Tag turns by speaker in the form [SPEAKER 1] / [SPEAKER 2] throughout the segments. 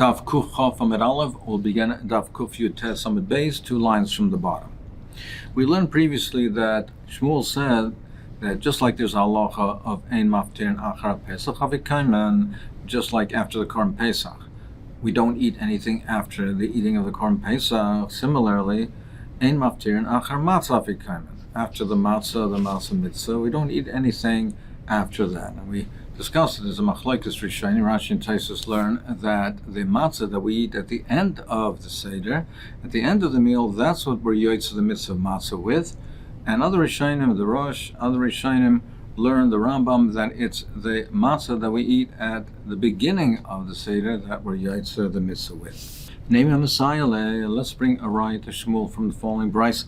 [SPEAKER 1] Daf Kuf Chaf Amud Aleph will begin Daf Kuf Yud Tes Amud Beis, 2 lines from the bottom. We learned previously that Shmuel said that just like there's halacha of Ein Maftir Achar Pesach Havikaiman, just like after the Korban Pesach, we don't eat anything after the eating of the Korban Pesach. Similarly, Ein Maftir Achar Matzah Havikaiman, after the matzah mitzvah, we don't eat anything after that. And we discussed it as a machlokes Rishonim. Rashi and Taisus learn that the matzah that we eat at the end of the Seder, at the end of the meal, that's what we're yoytz the mitzvah matzah with. And other Rishonim, the Rosh, other Rishonim learn the Rambam that it's the matzah that we eat at the beginning of the Seder that we're yoytz the mitzvah with. Name of Messiah, let's bring a raya to Shmuel from the following brisa.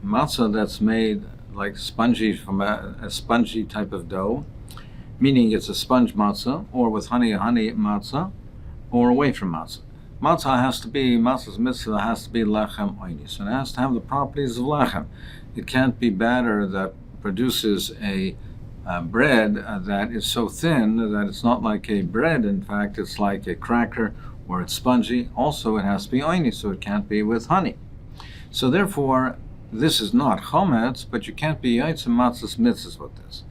[SPEAKER 1] Matzah that's made like spongy from a spongy type of dough, meaning it's a sponge matzah, or with honey matzah, or away from matzah. Matzah's mitzvah has to be lechem oinis, and it has to have the properties of lechem. It can't be batter that produces a bread that is so thin that it's not like a bread. In fact, it's like a cracker, or it's spongy. Also, it has to be oiny, so it can't be with honey. So therefore, this is not chometz, but you can't be yaitz and matzah's mitzvahs with this.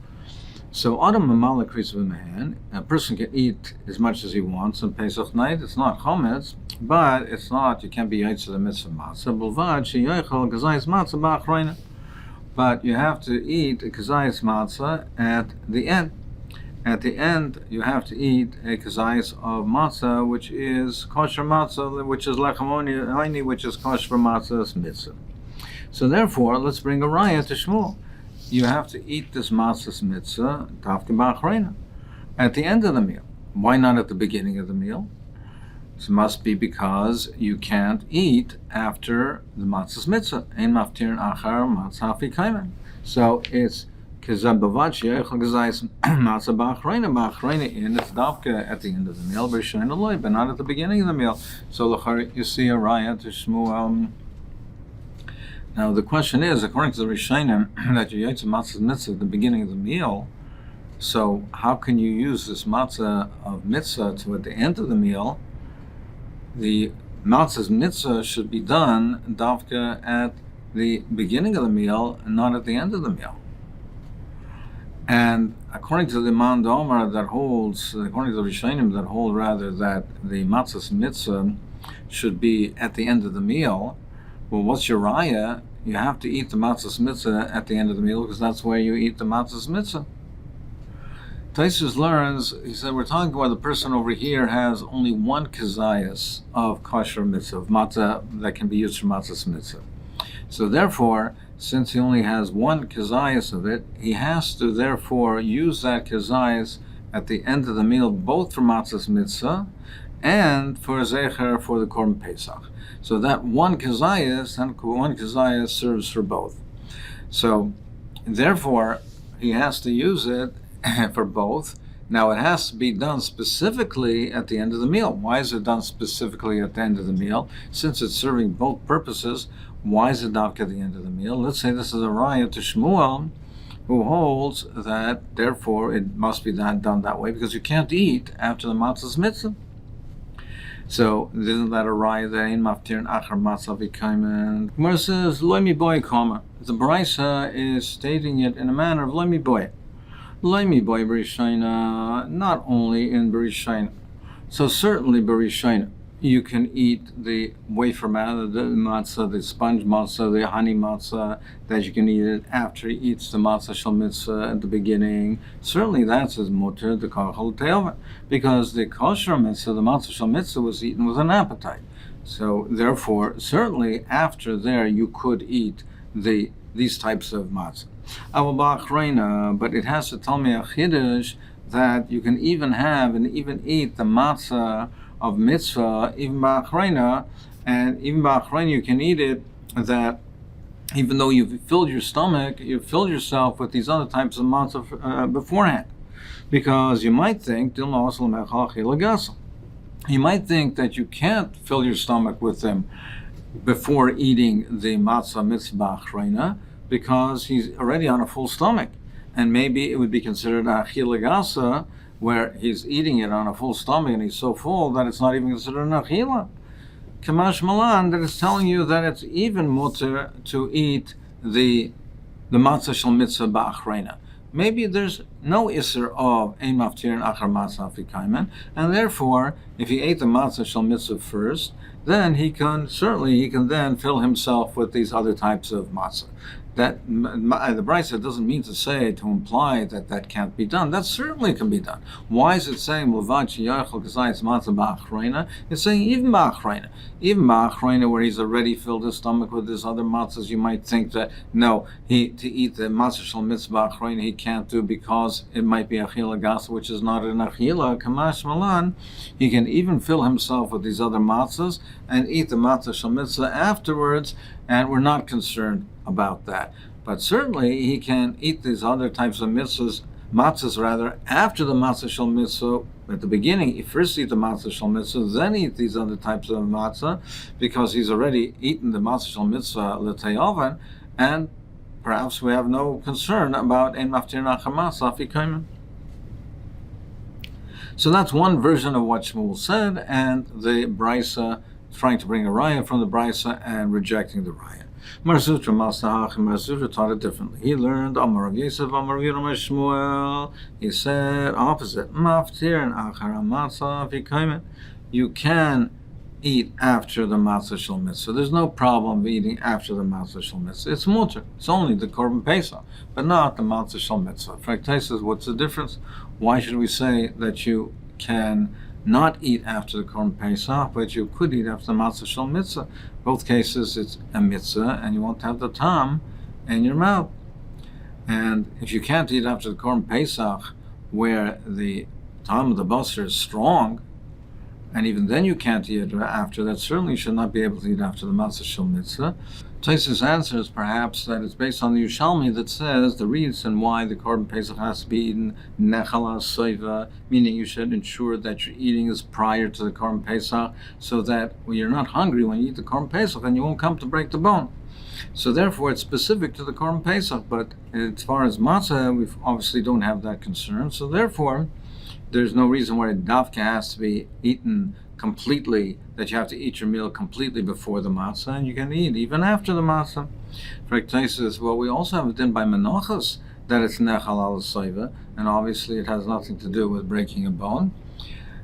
[SPEAKER 1] So adam mamala kris v'mehen, a person can eat as much as he wants on Pesach night. It's not chometz, but it's not, you can't be yaitz of the mitzvah matzah. Bulvad sheyoichel kazayis matzah ba'achroina. But you have to eat a kazayis matzah at the end. At the end, you have to eat a kazayis of matzah, which is kosher matzah, which is lechem oini, which is kosher matzah's mitzvah. So therefore, let's bring a raya to Shmuel. You have to eat this matzah's mitzvah tafke ba'achreina at the end of the meal. Why not at the beginning of the meal? It must be because you can't eat after the matzah's mitzvah. Ein maftir achar matzah hafikaiman. So it's kazabavad sheyechal gazayis matzah ba'achreina in it's dafka at the end of the meal, but not at the beginning of the meal. So you see a raya to Shmuel. Now the question is, according to the Rishonim, that you yaitz matzah's mitzvah at the beginning of the meal. So how can you use this matzah of mitzvah to at the end of the meal? The matzah's mitzvah should be done dafka at the beginning of the meal and not at the end of the meal. And according to the Man Domer that holds, according to the Rishonim that hold rather that the matzah's mitzvah should be at the end of the meal. Well, what's your raya? You have to eat the matzah's mitzvah at the end of the meal because that's where you eat the matzah's mitzvah. Taisus learns, he said, we're talking about the person over here has only one kazayas of kosher mitzvah, of matzah that can be used for matzah's mitzvah. So therefore, since he only has one kazayas of it, he has to therefore use that kazayas at the end of the meal, both for matzah's mitzvah and for zecher for the Korban Pesach. So that one kazayas serves for both. So therefore, he has to use it for both. Now it has to be done specifically at the end of the meal. Why is it done specifically at the end of the meal? Since it's serving both purposes, why is it done at the end of the meal? Let's say this is a raya to Shmuel, who holds that therefore it must be done that way because you can't eat after the matzah's mitzvah. So isn't that a raya that ain't maftir and achar matzah v'kaimen? Gemara says loimi boy kama. The brisa is stating it in a manner of loimi boy. Loimi boy b'rishayna, not only in b'rishayna. So certainly b'rishayna, you can eat the wafer matzah, the sponge matzah, the honey matzah, that you can eat it after he eats the matzah shel mitzvah at the beginning. Certainly that's his mutter, the kachal te'ova, because the kosher mitzvah, the matzah shel mitzvah, was eaten with an appetite. So therefore, certainly after there you could eat these types of matzah. But it has to tell me a chiddush that you can even have and even eat the matzah of mitzvah, even ba'achreina, and even ba'achreina you can eat it, that even though you've filled your stomach, you've filled yourself with these other types of matzah beforehand. Because you might think, you might think that you can't fill your stomach with them before eating the matzah mitzvah ba'achreina, because he's already on a full stomach. and maybe it would be considered achila gasa, where he's eating it on a full stomach and he's so full that it's not even considered an achila. Kamash malan, that is telling you that it's even mutter to eat the matzah shel mitzvah ba'achreina. Maybe there's no isser of ein maftir and achar matzah afikaimen, and therefore, if he ate the matzah shel mitzvah first, then he can then fill himself with these other types of matzah. That the Brisa doesn't mean to say, to imply that that can't be done. That certainly can be done. Why is it saying matzah ba'achreina? It's saying even ba'achreina, where he's already filled his stomach with his other matzahs. You might think that no, to eat the matzah shel mitzvah ba'achreina he can't do because it might be achila gasa, which is not an achila. Kamash malan, he can even fill himself with these other matzahs and eat the matzah shel mitzvah afterwards, and we're not concerned about that. But certainly he can eat these other types of matzahs after the matzah shel mitzvah. At the beginning, he first eat the matzah shel mitzvah, then eat these other types of matzah, because he's already eaten the matzah shel mitzvah l'te'oven, and perhaps we have no concern about ein maftir nachar matzah afikaimen. So that's one version of what Shmuel said, and the Brisa trying to bring a raya from the Brisa and rejecting the raya. Mar Zutra taught it differently. He learned Amar Rav Yosef, Amar Rav Shmuel. He said opposite. Maftir and achar matzah afikaimen. You can eat after the matzah shel mitzvah. There's no problem eating after the matzah shel mitzvah. It's mutter. It's only the korban pesach, but not the matzah shel mitzvah. Fraktai says, what's the difference? Why should we say that you can not eat after the korban pesach, but you could eat after the matzah shel mitzvah? Both cases, it's a mitzvah, and you won't have the tam in your mouth. And if you can't eat after the korban pesach, where the tam of the basar is strong, and even then you can't eat after that, certainly you should not be able to eat after the matzah shel mitzvah. Taisus answers perhaps that it's based on the Yerushalmi that says the reason why the korban pesach has to be eaten nechala soiva, meaning you should ensure that your eating is prior to the korban pesach, so that when you're not hungry when you eat the korban pesach, and you won't come to break the bone. So therefore, it's specific to the korban pesach. But as far as matzah, we obviously don't have that concern. So therefore, there's no reason why dafka has to be eaten completely, that you have to eat your meal completely before the matzah, and you can eat even after the matzah. Fraktai says, well, we also have it in by menachas that it's nechal al soiva, and obviously it has nothing to do with breaking a bone.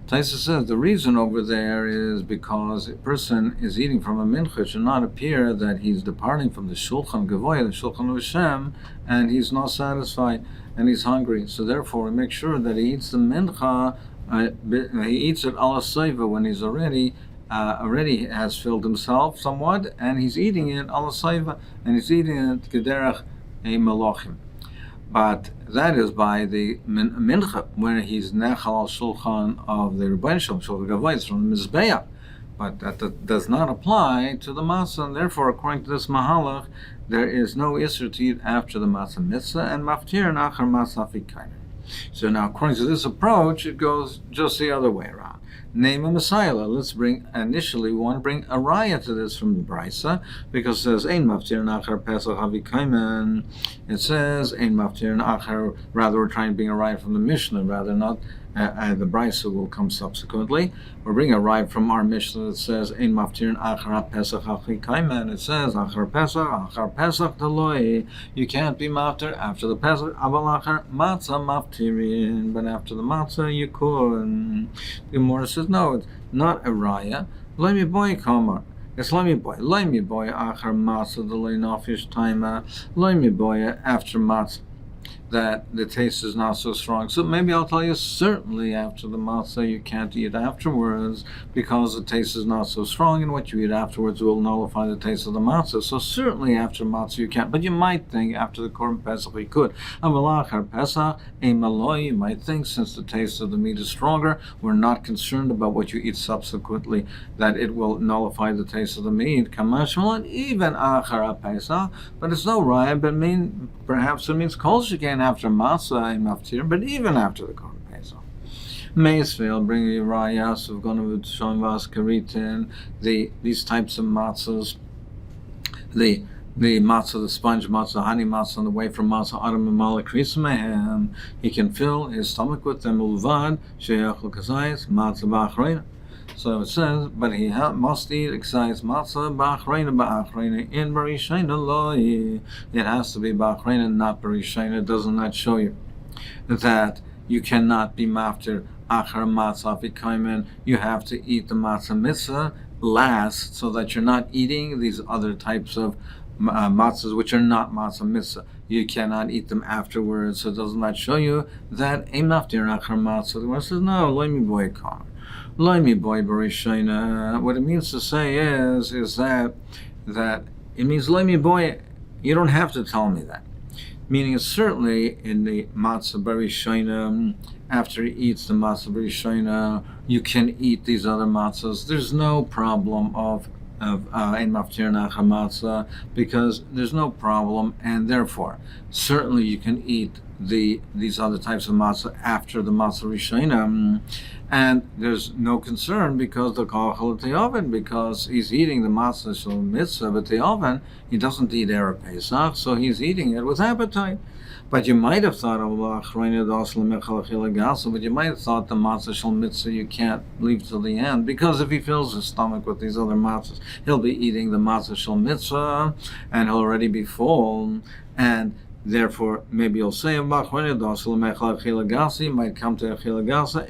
[SPEAKER 1] Taisa says the reason over there is because a person is eating from a mincha. It should not appear that he's departing from the shulchan gavoya, the shulchan of Hashem, and he's not satisfied and he's hungry. So therefore, we make sure that he eats the mincha. He eats it ala soiva when he's already has filled himself somewhat, and he's eating it ala soiva, and he's eating it gederach a melochim. But that is by the mincha, where he's nechal shulchan of the Rebbeinu Shalom, shulchan gavois from the mizbeach. But that does not apply to the matzah, and therefore, according to this mahalach, there is no isser to eat after the matzah mitzvah, and maftir and achar matzah afikaimen. So now, according to this approach, it goes just the other way around. Name a Messiah. We want to bring a raya to this from the Brisa, because it says, Ein maftir nachar pesach havikaimen. It says, Ein maftir nachar, rather we're trying to bring a raya from the Mishnah, rather not, the Brisa will come subsequently. We're bringing a raya from our Mishnah that says, Ein maftir nachar pesach havikaimen. It says, Achar pesach taloi. You can't be maftir after the pesach, aval achar matzah maftirin, but after the matzah you could. The Gemara says, no, it's not a raya. Let me boy kamar. It's let me boy achar matzah delay nafish taima. Let me boy after matzah, that the taste is not so strong. So maybe I'll tell you, certainly after the matzah you can't eat afterwards because the taste is not so strong, and what you eat afterwards will nullify the taste of the matzah. So certainly after matzah you can't, but you might think after the korban pesach you could. Avalachar pesach a maloi, you might think since the taste of the meat is stronger, we're not concerned about what you eat subsequently, that it will nullify the taste of the meat. Kamashmalan even achar pesach, but it's no raya, but perhaps it means kol shekain after matzah and maftir, but even after the korban pesach. Meisville, bring the rayas of Gonavut Shon Vas Karitin, these types of matzahs, the the matzah, the sponge matzah, honey matzah on the way from matzah adam and malakris mehem, he can fill his stomach with them ulvad sheyachol kazayis matzah ba'achreina. So it says, but he must eat excites matzah ba'achreina in barishayna loy. It has to be ba'achreina, not barishayna. It does not show you that you cannot be mafter achar matzah v'kaimen. You have to eat the matzah mitzvah last, so that you're not eating these other types of matzahs which are not matzah mitzvah. You cannot eat them afterwards. So does not show you that a maftir achar matzah. The Gemara says no. Loimi boy kar, loimi boy barishayna. What it means to say is that it means loimi boy. You don't have to tell me that. Meaning, it's certainly in the matzah barishayna. After he eats the matzah barishayna, you can eat these other matzahs. There's no problem of ein maftir nachar matzah, because there's no problem, and therefore certainly you can eat these other types of matzah after the matzah rishayna, and there's no concern because the kachal at the oven, because he's eating the matzah shel mitzvah, but the oven he doesn't eat erev Pesach, so he's eating it with appetite. But you might have thought but you might have thought the matzah shel mitzvah you can't leave till the end, because if he fills his stomach with these other matzahs, he'll be eating the matzah shel mitzvah and he'll already be full, and therefore maybe you'll say might come to achilagasa.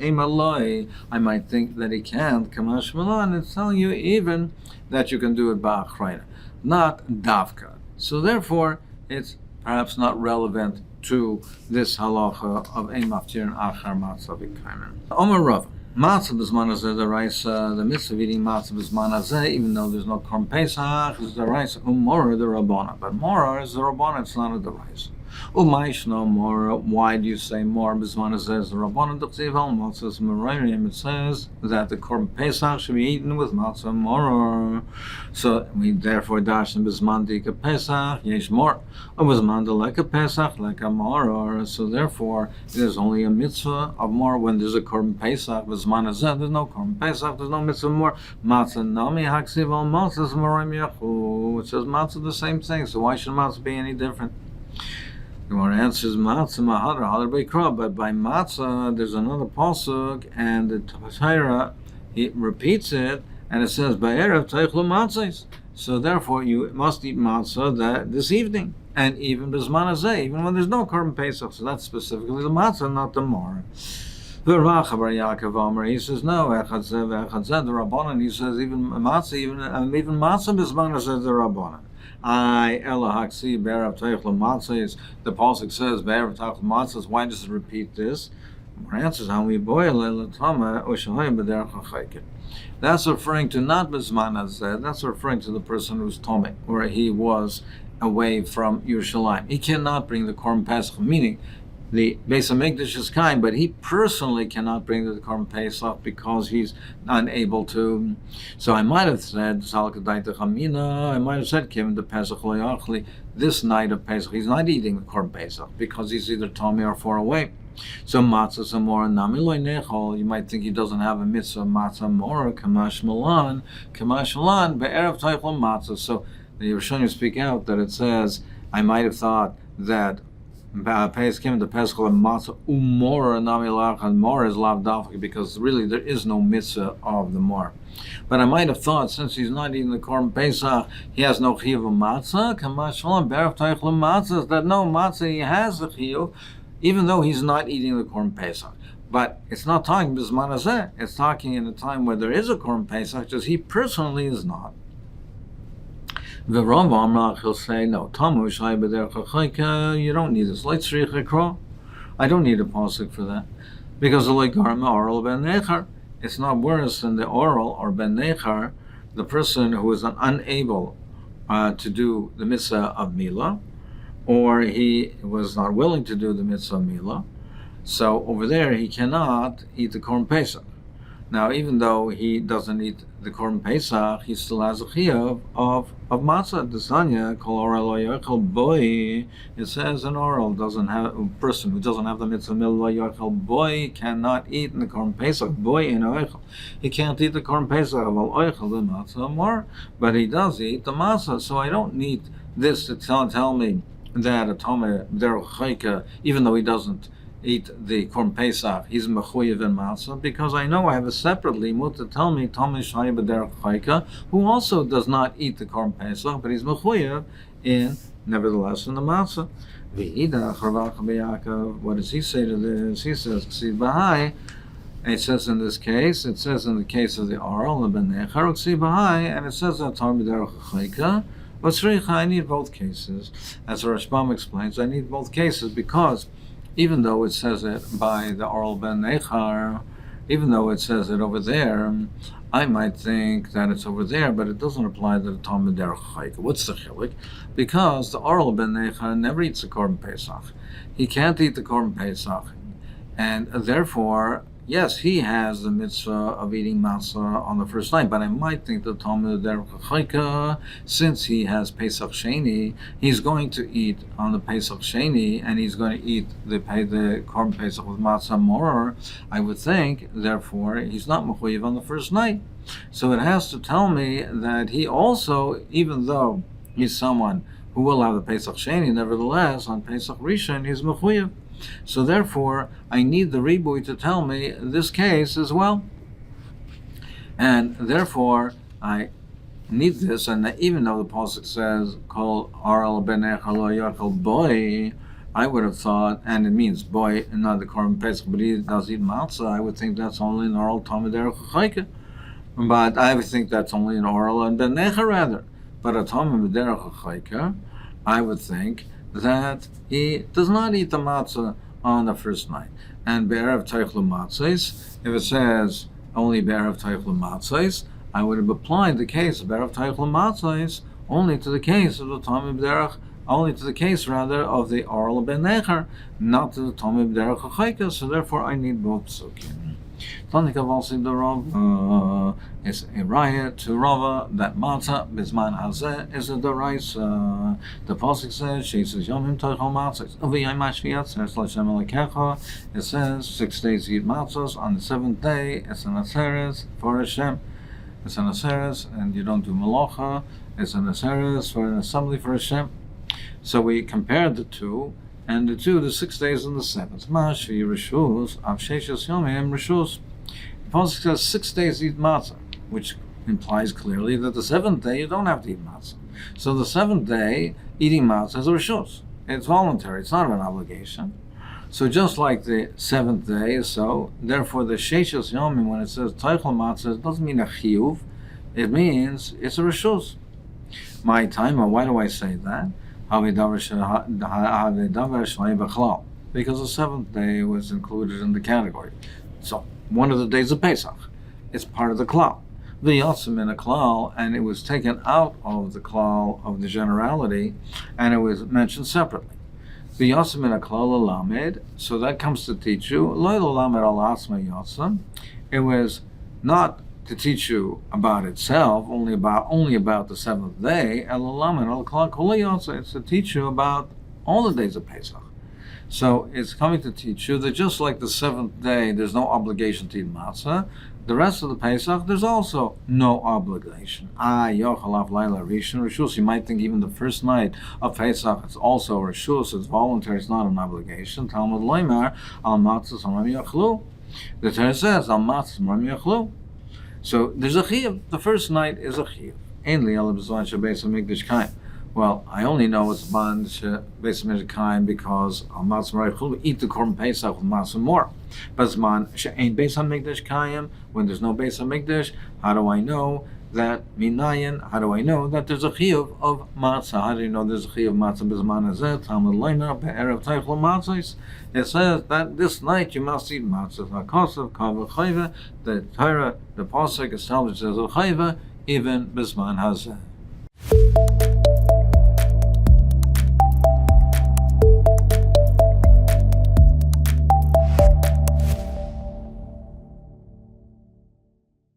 [SPEAKER 1] I might think that he can't kamash malan, and tell you even that you can do it ba'achreina, not davka. So therefore it's perhaps not relevant to this halacha of ein maftir and achar matzah v'kaimen. Omer Rav, matzah b'zman hazeh deraisa, the mitzvah of eating matzah b'zman hazeh, even though there's no korban pesach, is deraisa. Umora the rabbana, but mora is the rabbana. It's not a deraisa. Umayishno mora. Why do you say mora b'zman hazeh is the rabbana? D'chtiv al matzah merayim. It says that the korban pesach should be eaten with matzah mora. So we therefore dashen b'zman dika pesach yesh mora. B'zman deleka pesach leka mora. So therefore there's only a mitzvah of mora when there's a korban pesach. B'zman hazeh there's no korban pesach. There's no mitzvah mora. Matzah nami haksiv al matzah merayim yachu. It says matzah the same thing. So why should matzah be any different? The Gemara answers matzah mahadar hadar beikra, but by matzah there's another pasuk, and the Torah he repeats it, and it says ba'erev teichlu matzahs. So therefore you must eat matzah this evening, and even b'zman hazeh, even when there's no korban pesach. So that's specifically the matzah, not the mor. The Racha bar Yaakov Omer, he says no, echad zeh the rabbanan. He says even matzah b'zman hazeh the rabbanan. I Elahaksi Be'erav Teichel Matzahs. The pasuk says Be'erav Teichel Matzahs. Why does it repeat this? Our answer is Hami Boyle Elatama Oshahayim B'derech HaChayket. That's referring to not B'zman Hazeh. That's referring to the person who's Tomei, or he was away from Yerushalayim. He cannot bring the Korban Pesach, meaning the Beis HaMikdash is kind, but he personally cannot bring the Korban Pesach because he's unable to. So I might have said, I might have said, Kevin the Pesach Le'achli, this night of Pesach, he's not eating the Korban Pesach because he's either Tomei or far away. So matzah samora nami loy nechol. You might think he doesn't have a mitzvah matzah mora kamash malan be'erev teichel matzah. So the Rishonim speak out that it says, I might have thought that Pesach came to Pesach matzah umora nami lachan mora is lav dafka, because really there is no mitzvah of the mora. But I might have thought, since he's not eating the korban pesach, he has no chiyuv of matzah. Kamash malan be'erev teichel matzah, that no matzah he has a chiyuv, even though he's not eating the korban pesach. But it's not talking b'zman hazeh. It's talking in a time where there is a korban pesach, just he personally is not. The Rav Amrach will say, no, you don't need this. I don't need a pasuk for that, because the legarma oral ben nechar. It's not worse than the oral or ben nechar, the person who is unable to do the mitzvah of milah, or he was not willing to do the mitzvah of milah. So over there he cannot eat the korban pesach. Now, even though he doesn't eat the Korban Pesach, he still has a chiyuv of matzah. The Sanya, kol oral lo yochel boy, it says an oral doesn't have a person who doesn't have the mitzvah mil lo yochel boy cannot eat in the Korban Pesach. Boy in oichel, he can't eat the Korban Pesach of al oichel the matzah more, but he does eat the matzah. So I don't need this to tell me that a Tomei derech chayka, even though he doesn't eat the Korban Pesach, he's mechuyev in matzah, because I know I have a separate limud to tell me Tomei shayeh b'derech chayka, who also does not eat the Korban Pesach, but he's mechuyev in, nevertheless, in the matzah. What does he say to this? He says, "Ksiv b'hai." It says in this case, it says in the case of the oral, the benecher, ksiv b'hai, and it says that Tomei b'derech chayka. But I need both cases. As the Rashbam explains, I need both cases because even though it says it by the oral ben nechar, even though it says it over there, I might think that it's over there, but it doesn't apply to the Talmud derech chayka. What's the chilik? Because the oral ben nechar never eats the Korban Pesach. He can't eat the Korban Pesach, and therefore, yes, he has the mitzvah of eating matzah on the first night, but I might think the Talmud derech chayka, since he has Pesach Sheni, he's going to eat on the Pesach Sheni, and he's going to eat the Korban Pesach with matzah more, I would think, therefore, he's not mechuyev on the first night. So it has to tell me that he also, even though he's someone who will have the Pesach Sheni, nevertheless, on Pesach Rishon, he's mechuyev. So therefore, I need the ribui to tell me this case as well. And therefore, I need this, and even though the pasuk says, Kol aral benecha lo yochel boy, I would have thought, and it means boy, not the Korban Pesach, but he does eat matzah, I would think that's only an oral Talmud derech chayka. But I would think that's only an oral and benecha rather. But a Talmud derech chayka, I would think that he does not eat the matzah on the first night. And be'erev teichlu matzahs, if it says only be'erev teichlu matzahs, I would have applied the case of be'erev teichlu matzahs only to the case of the Talmud derech, only to the case rather of the oral ben necher, not to the Talmud derech chayka. So therefore, I need both psukim. Tanika also the Rav is a raya to Rava that matzah bisman hazeh is a deraisa. The pasuk says she says yomim toichol matzahs uviyay mashviyat says l'Hashem Elokecha. It says 6 days you eat matzahs. On the 7th day it's an aseres for Hashem. It's an aseres, and you don't do malacha. It's an aseres for an assembly for Hashem. So we compared the two. And the 6 days and the 7th. Mashvi rishus av sheishas yomim rishus. The pasuk says 6 days eat matzah, which implies clearly that the 7th day you don't have to eat matzah. So the 7th day eating matzah is a rishus. It's voluntary. It's not an obligation. So just like the 7th day, so therefore the sheishas yomim, when it says teichel matzah, it doesn't mean a chiyuv. It means it's a rishus. My time. Why do I say that? Because the 7th day was included in the category. So, one of the days of Pesach. It's part of the klal. V'yatzim in a klal, and it was taken out of the klal of the generality, and it was mentioned separately. V'yatzim in a klal alamed, so that comes to teach you, lo alamed al asma yatzim. It was not to teach you about itself, only about the 7th day. It's to teach you about all the days of Pesach. So it's coming to teach you that just like the 7th day, there's no obligation to eat matzah. The rest of the Pesach, there's also no obligation. Rishus. You might think even the first night of Pesach, it's also Rishus. It's voluntary. It's not an obligation. Talmud loymar al matzah samram yachlu. The Torah says al matzah samram yachlu. So there's a chiyuv. The first night is a chiyuv. Well, I only know it's ban beis hamikdash because al matzah eat the korban pesach with matzah more. But it's man she'ain beis hamikdash kayim, when there's no beis hamikdash. How do I know that minayin? How do I know that there's a chiyuv of matzah? How do you know there's a chiyuv of matzah? Bisman hazeh Talmud loymar be'erev teichlu matzahs. It says that this night you must eat matzah. Hakasav kav chayva. The Torah, the pasuk establishes a chayva even bisman hazeh.